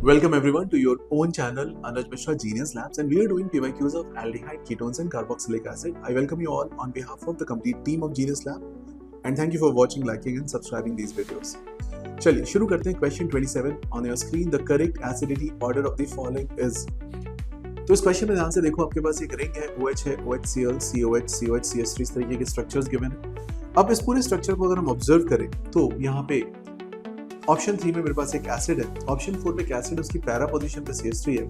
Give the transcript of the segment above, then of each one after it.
Welcome everyone to your own channel, Anuj Mishra Genius Labs, and we are doing PYQs of aldehyde, ketones, and carboxylic acid. I welcome you all on behalf of the complete team of Genius Lab, and thank you for watching, liking, and subscribing these videos. चलिए शुरू करते हैं question 27 on your screen. The correct acidity order of the following is. तो इस question में ध्यान से देखो, आपके पास एक रिंग है, OH है, OHCl, COH, COH, CH3, इस तरीके के स्ट्रक्चर्स गिवन है. अब इस पूरे स्ट्रक्चर को अगर हम ऑब्जर्व करें तो यहाँ पे ऑप्शन 3 में मेरे पास एक एसिड है, ऑप्शन 4 में एक एसिड है, उसकी पैरा पोजीशन पे CH3 है.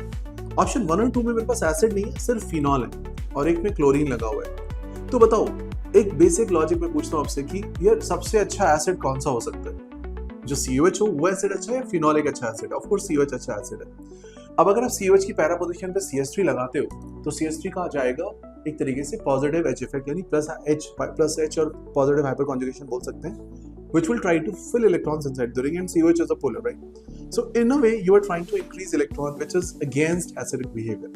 ऑप्शन 1 और 2 में मेरे पास एसिड नहीं है, सिर्फ फिनॉल है, और एक में क्लोरीन लगा हुआ है. तो बताओ, एक बेसिक लॉजिक में पूछता हूं आपसे कि यार सबसे अच्छा एसिड कौन सा हो सकता है? जो COH हो वो एसिड अच्छा है या फिनॉल एक अच्छा एसिड है? ऑफ कोर्स COH अच्छा एसिड है. अब अगर आप COH की पैरा पोजीशन पे CH3 लगाते हो तो CH3 कहाँ जाएगा? एक तरीके से पॉजिटिव H इफेक्ट, यानी प्लस H और पॉजिटिव हाइपर कॉन्जुगेशन बोल सकते हैं, which will try to fill electrons inside the ring, and COH is a polar, right? So in a way you are trying to increase electron which is against acidic behavior.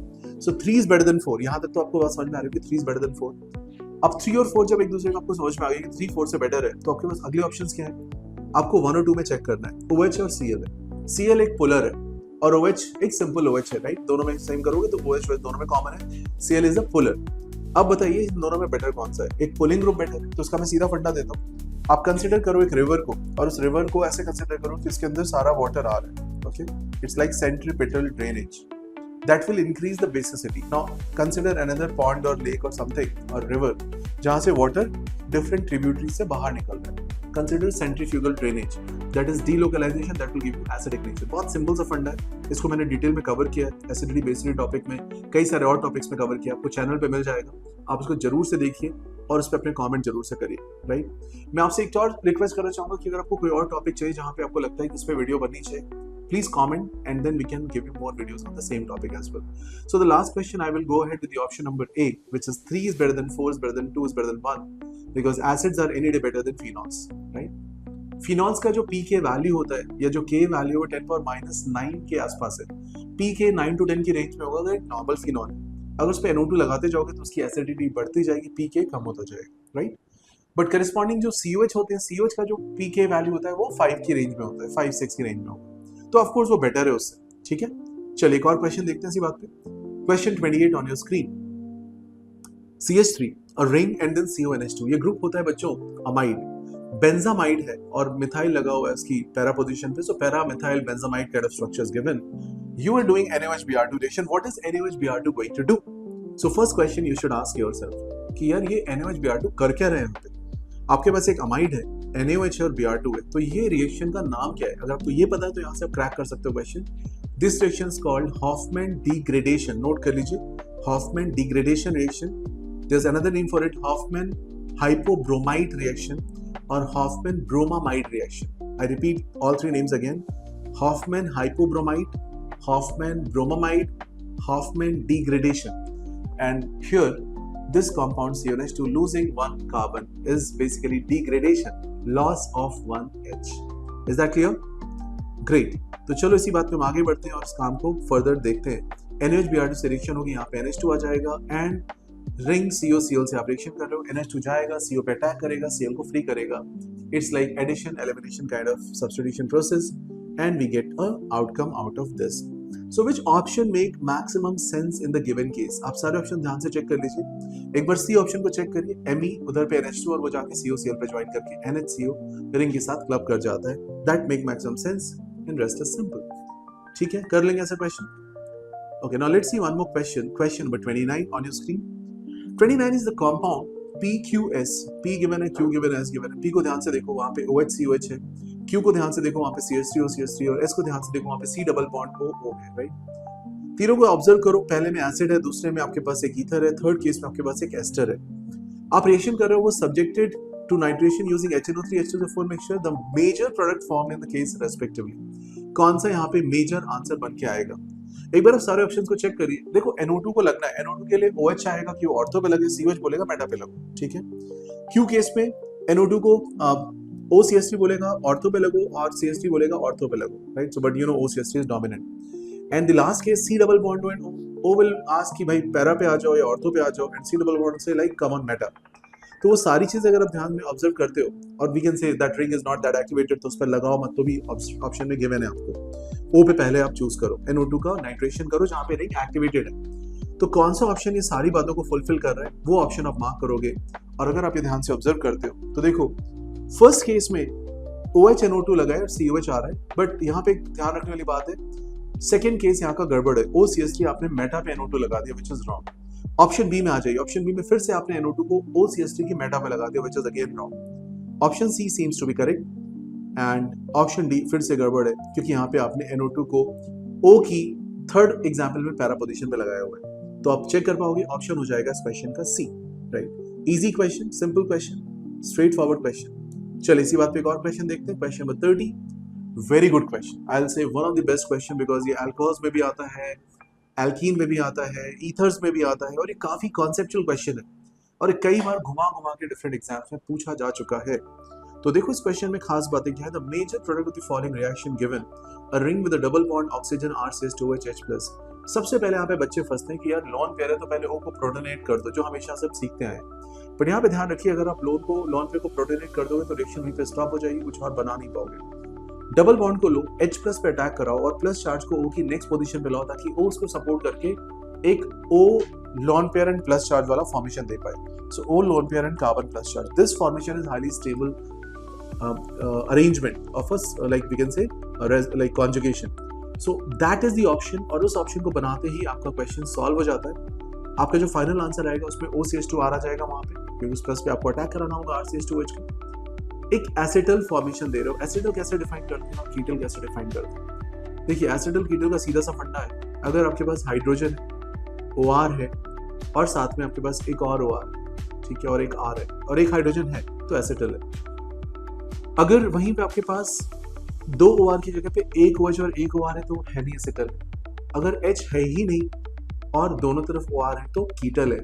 So 3 is better than 4. यहाँ तक तो आपको बात समझ में आ रही है कि 3 is better than 4. अब 3 और 4 जब एक दूसरे को आपको समझ में आ गया कि 3 4 से बेटर है, तो आपके पास अगले ऑप्शंस क्या है? आपको 1 और 2 में चेक करना है. OH और Cl है. Cl एक पोलर है और OH एक सिंपल OH है, राइट? दोनों में सेम करोगे तो OH दोनों में कॉमन है. Cl is a polar. अब बताइए इन दोनों में बेटर कौन सा है? एक पुलिंग ग्रुप बेटर है, तो उसका मैं सीधा फंडा देता हूँ. आप कंसिडर करो एक रिवर को, और उस रिवर को ऐसे कंसिडर करो कि इसके अंदर सारा वाटर आ रहा है. Okay, it's like centripetal drainage that will increase the basicity. Now consider another pond और लेक और समथिंग और रिवर जहां से वाटर डिफरेंट ट्रिब्यूटरी से बाहर निकल रहा है. Consider centrifugal drainage, that is delocalization, that will give you acidic nature. बहुत सिंपल सा फंडा है, इसको मैंने डिटेल में कवर किया है एसिडिटी बेसिसिटी टॉपिक में, कई सारे और टॉपिक्स में कवर किया, आपको चैनल पे मिल जाएगा. आप उसको जरूर से देखिए और उस पर अपने कमेंट जरूर से करिए, राइट? मैं आपसे एक और रिक्वेस्ट करना चाहूंगा कि अगर आपको कोई और टॉपिक चाहिए जहां पे आपको लगता है कि इस पे वीडियो बननी चाहिए, please comment and then we can give you more videos on the same topic as well. So the last question I will go ahead with the option number A, which is 3 is better than 4 is better than 2 is better than 1, because acids are any day better than phenols, right? Phenols का जो pK value होता है या जो K value है 10⁻⁹ के आसपास है. pK 9 to 10 की रेंज में होगा अगर एक नॉर्मल फिनॉल है. अगर उस पे NO2 लगाते जाओगे तो उसकी एसिडिटी बढ़ती जाएगी, pK कम होता जाएगा, राइट? बट करस्पॉन्डिंग जो COH होते हैं, COH का जो pK वैल्यू होता है वो 5 की रेंज में होता है, 5-6 की रेंज में होगा, तो ऑफ कोर्स वो बेटर है उससे. ठीक है, चलिए एक और क्वेश्चन देखते हैं इसी बात पे. Question 28 on your screen. CH3 और रिंग एंड देन CONH2, ये ग्रुप होता है बच्चों अमाइड. बेंजामाइड है और मिथाइल लगा हुआ है उसकी पैरा पोजीशन पे, so para methyl benzamide kind of structures given. You are doing NaOH-Br2 reaction. What is NaOH-Br2 going to do? So first question you should ask yourself कि यार ये NaOH-Br2 कर क्या रहे हैं यहाँ पे? आपके पास एक अमाइड है, NaOH और Br2 है, तो ये रिएक्शन का नाम क्या है? अगर आपको ये पता है तो यहाँ से आप क्रैक कर सकते हो question. This reaction is called Hofmann degradation. Note कर लीजिए, Hofmann degradation reaction. There is another name for it, Hofmann hypobromide reaction और Hofmann bromamide reaction. I repeat all three names again: Hofmann hypobromide, Hofmann bromamide, Hofmann degradation. And here this compound CONH2 losing one carbon is basically degradation, loss of one H. Is that clear? Great. तो चलो इसी बात पे हम आगे बढ़ते हैं और इस काम को फर्दर देखते हैं. NaOH-Br2 से रिएक्शन होगी, यहाँ पे NH2 आ जाएगा एंड रिंग COCl से आप रिएक्शन कर रहे हो, NH2 जाएगा, CO पे अटैक करेगा, Cl को फ्री करेगा. It's like addition elimination kind of substitution process and we get a outcome out of this. So which option make maximum sense in the given case? आप सारे option ध्यान से check कर लीजिए. एक बार C ऑप्शन को check करिए, Me उधर पे NH2 और वो जाके COCl पे ज्वाइन करके NHCO रिंग के साथ क्लब कर जाता है. That make maximum sense and rest is simple. ठीक है, कर लेंगे ऐसा question. Okay, now let's see one more question. Question number 29 on your screen. 29 is the compound PQS. P given है, Q given है, S given है. P को ध्यान से देखो, वहाँ पे OH COH है. Q को ध्यान से देखो, वहाँ पे CH3 और CH3, और S को ध्यान से देखो, वहाँ पे C डबल बॉन्ड O है, राइट? तीनों को ऑब्जर्व करो. पहले में एसिड है, दूसरे में आपके पास एक ईथर है, थर्ड केस में आपके पास एक एस्टर है. आप रिएक्शन कर रहे हो, वो subjected to nitration using HNO3 H2SO4 mixture. The major product form in the case respectively. कौन सा यहाँ पे मेजर आंसर बन के आएगा? एक बार आप सारे ऑप्शंस को चेक करिए. देखो NO2 को लगना है, NO2 के लिए OH आएगा कि वो ऑर्थो पे लगे, COH बोलेगा मेटा पे लगो. ठीक है, Q केस में NO2 को OCH3 बोलेगा ऑर्थो पे लगो और CH3 बोलेगा ऑर्थो पे लगो, right? So but you know OCH3 is dominant. And the last case C double bond O will ask कि भाई पैरा पे आ जाओ या ऑर्थो पे आ जाओ, एंड C डबल बॉन्ड से लाइक कम ऑन मेटा. तो वो सारी चीजें अगर आप ध्यान में ऑब्जर्व करते हो, और we can say that ring is not that activated, तो उस पर लगाओ मत, तो भी ऑप्शन में गिवन है आपको। ओ पे पहले आप चूज करो, NO2 का नाइट्रेशन करो जहां पे रिंग एक्टिवेटेड है। तो कौन सा ऑप्शन ये सारी बातों को फुलफिल कर रहा है, वो ऑप्शन आप मार्क करोगे। और अगर आप ये ध्यान से ऑब्जर्व करते हो तो देखो, फर्स्ट केस में OH NO2 लगा है और COH आ रहा है, बट यहाँ पे ध्यान रखने वाली बात है, सेकेंड केस यहाँ का गड़बड़ है, OCH3 आपने मेटा पे NO2 लगा दिया, which is wrong. Option B में आ जाइए, ऑप्शन बी में फिर से आपने NO2 को OCH3 की मेटा पे लगा दिया, which is again wrong. Option C seems to be correct and option D फिर से गड़बड़ है, क्योंकि यहाँ पे आपने NO2 को O की थर्ड एग्जाम्पल में पैरा पोजिशन पे लगाया हुआ है। तो आप चेक कर पाओगे, ऑप्शन हो जाएगा इस क्वेश्चन का C, right. Easy question, simple question, straightforward question. चलिए इसी बात पे एक और क्वेश्चन देखते हैं, question number 30। Very good question, I will say one of the best question, because ये अल्कोहल्स में भी आता है, एल्कीन में भी आता है, ईथर्स में भी आता है, और ये काफी कॉन्सेप्चुअल क्वेश्चन है और ये कई बार घुमा घुमा के डिफरेंट एग्जाम्स में पूछा जा चुका है। तो देखो इस क्वेश्चन में खास बातें क्या है। The major product of the following reaction given a ring with a double bond oxygen RCH2OH+। सबसे पहले यहाँ पे बच्चे फंसते हैं कि यार लोन पेयर है तो पहले O को प्रोटोनेट कर दो, जो हमेशा सब सीखते आए। पर यहाँ पे ध्यान रखिए, अगर आप लोन पेयर को प्रोटोनेट कर दोगे तो रिएक्शन वहीं पे स्टॉप हो जाएगी, कुछ और बना नहीं पाओगे। डबल बॉन्ड को लो, H+ पे अटैक कराओ और प्लस चार्ज को O की नेक्स्ट पोजीशन पे लाओ, ताकि O उसको सपोर्ट करके एक O lone pair and plus charge वाला फॉर्मेशन दे पाए। सो O lone pair and carbon plus charge, this formation is highly stable arrangement of us, like we can say like conjugation. So that is the option, और उस option को बनाते ही आपका question solve हो जाता है। आपका जो फाइनल आंसर आएगा उसमें OCH2 आ जाएगा वहां पे, क्योंकि उस प्लस पे आपको अटैक कराना होगा RCH2OH को। एक एसिटल फॉर्मेशन दे रहे हो। एसिटल कैसे डिफाइन करते हैं, कीटल कैसे डिफाइन करते हैं? देखिए एसिटल कीटल का सीधा सा फंडा है, अगर आपके पास हाइड्रोजन है, OR है, और साथ में आपके पास एक और OR, ठीक है, और एक R है और एक हाइड्रोजन है, तो एसिटल है। अगर वहीं पे आपके पास दो OR की जगह पे एक OH और एक OR है तो है नहीं एसिटल। अगर H है ही नहीं और दोनों तरफ OR है तो कीटल है,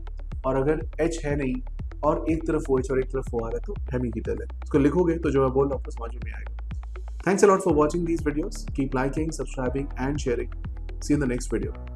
और अगर H है नहीं और एक तरफ OH और एक तरफ OR है तो हेमीकीटल है। इसको लिखोगे तो जो मैं बोल रहा हूँ आपको समझ में आएगा। Thanks a lot for watching these videos. Keep liking, subscribing and sharing. See you in the next video.